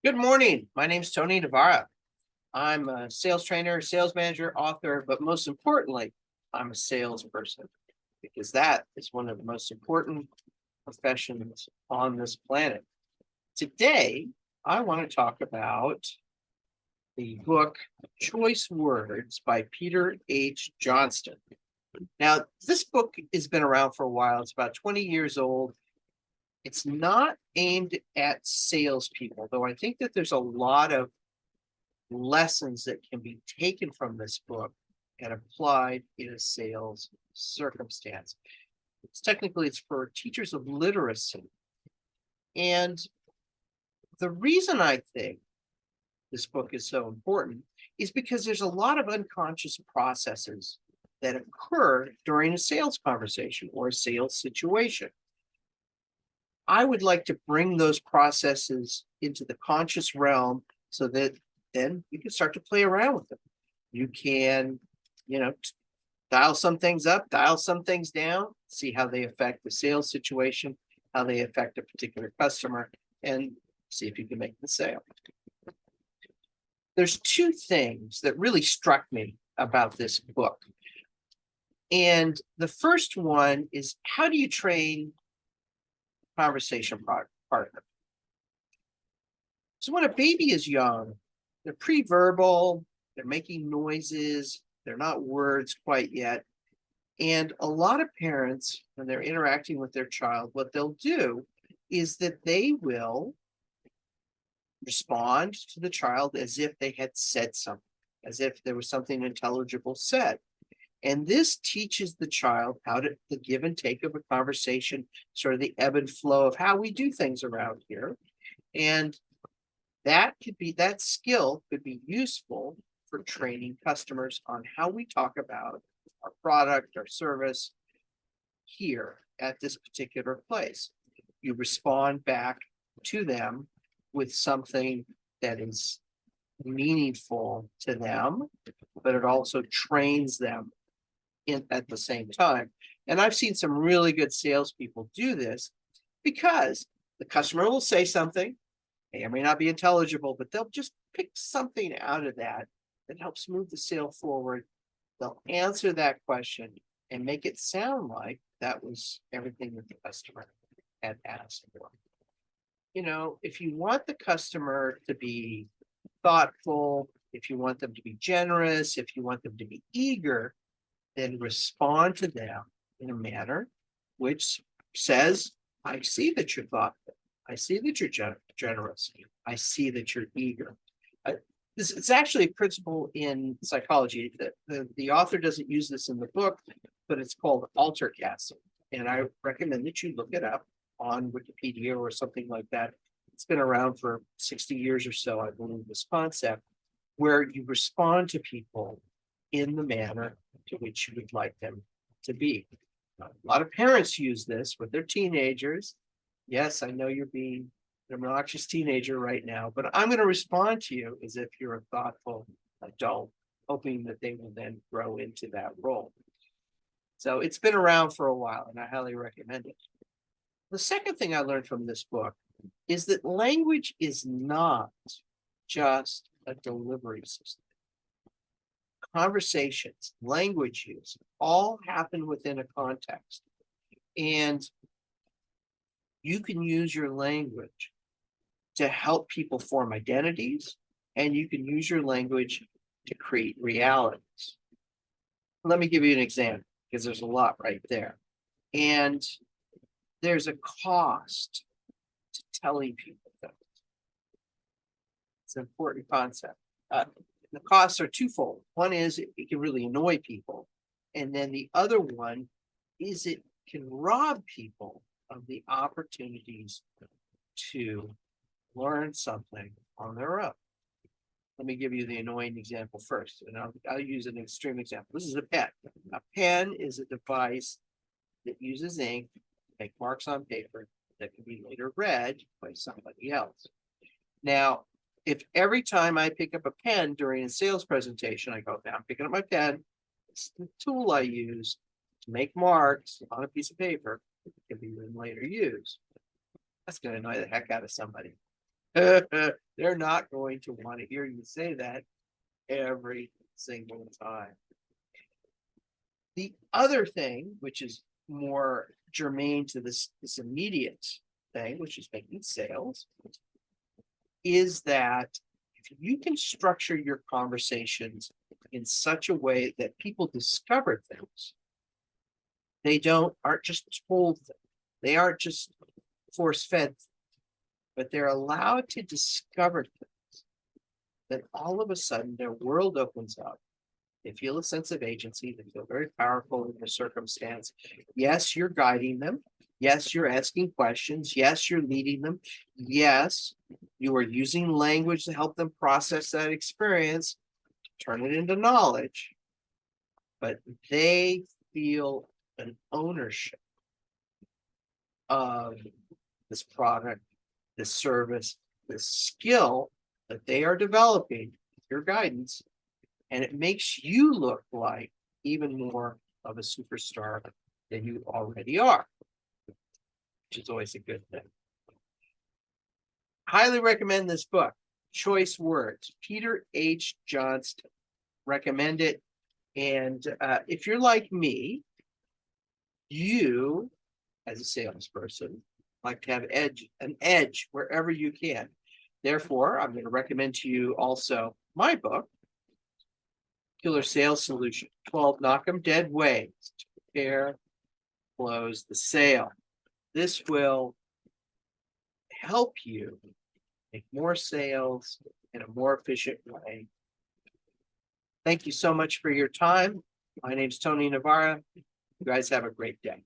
Good morning. My name's Tony Navarra. I'm a sales trainer, sales manager, author, but most importantly, I'm a salesperson because that is one of the most important professions on this planet. Today, I want to talk about the book Choice Words by Peter H. Johnston. Now, this book has been around for a while. It's about 20 years old. It's not aimed at salespeople, though I think that there's a lot of lessons that can be taken from this book and applied in a sales circumstance. It's for teachers of literacy. And the reason I think this book is so important is because there's a lot of unconscious processes that occur during a sales conversation or a sales situation. I would like to bring those processes into the conscious realm so that then you can start to play around with them. You can, dial some things up, dial some things down, see how they affect the sales situation, how they affect a particular customer, and see if you can make the sale. There's two things that really struck me about this book. And the first one is, how do you train conversation partner? So when a baby is young, they're pre-verbal, they're making noises, they're not words quite yet. And a lot of parents, when they're interacting with their child, what they'll do is that they will respond to the child as if they had said something, as if there was something intelligible said. And this teaches the child how to the give and take of a conversation, sort of the ebb and flow of how we do things around here. And that skill could be useful for training customers on how we talk about our product, our service here at this particular place. You respond back to them with something that is meaningful to them, but it also trains them at the same time. And I've seen some really good salespeople do this because the customer will say something, may or may not be intelligible, but they'll just pick something out of that helps move the sale forward. They'll answer that question and make it sound like that was everything that the customer had asked for. If you want the customer to be thoughtful, if you want them to be generous, if you want them to be eager, then respond to them in a manner which says, I see that you're thoughtful. I see that you're generous. I see that you're eager. It's actually a principle in psychology. The author doesn't use this in the book, but it's called altercasting. And I recommend that you look it up on Wikipedia or something like that. It's been around for 60 years or so, I believe, this concept, where you respond to people in the manner to which you would like them to be. A lot of parents use this with their teenagers. Yes, I know you're being an obnoxious teenager right now, but I'm going to respond to you as if you're a thoughtful adult, hoping that they will then grow into that role. So it's been around for a while, and I highly recommend it. The second thing I learned from this book is that language is not just a delivery system. Conversations, language use, all happen within a context. And you can use your language to help people form identities, and you can use your language to create realities. Let me give you an example, because there's a lot right there. And there's a cost to telling people things. It's an important concept. The costs are twofold. One is it can really annoy people. And then the other one is it can rob people of the opportunities to learn something on their own. Let me give you the annoying example first, and I'll use an extreme example. This is a pen. A pen is a device that uses ink to make marks on paper that can be later read by somebody else. Now, if every time I pick up a pen during a sales presentation, I go, I'm picking up my pen, it's the tool I use to make marks on a piece of paper that can be then later used. That's going to annoy the heck out of somebody. They're not going to want to hear you say that every single time. The other thing, which is more germane to this immediate thing, which is making sales, is that if you can structure your conversations in such a way that people discover things, they aren't just told them, they aren't just force fed, but they're allowed to discover things. Then all of a sudden their world opens up. They feel a sense of agency. They feel very powerful in the circumstance. Yes, you're guiding them. Yes, you're asking questions. Yes, you're leading them. Yes, you are using language to help them process that experience, turn it into knowledge. But they feel an ownership of this product, this service, this skill that they are developing with your guidance. And it makes you look like even more of a superstar than you already are, which is always a good thing. Highly recommend this book, Choice Words, Peter H. Johnston. Recommend it. And if you're like me, you, as a salesperson, like to have an edge wherever you can. Therefore, I'm going to recommend to you also my book, Killer Sales Solution, 12 Knock 'em Dead Ways to Prepare, Close the Sale. This will help you make more sales in a more efficient way. Thank you so much for your time. My name's Tony Navarra. You guys have a great day.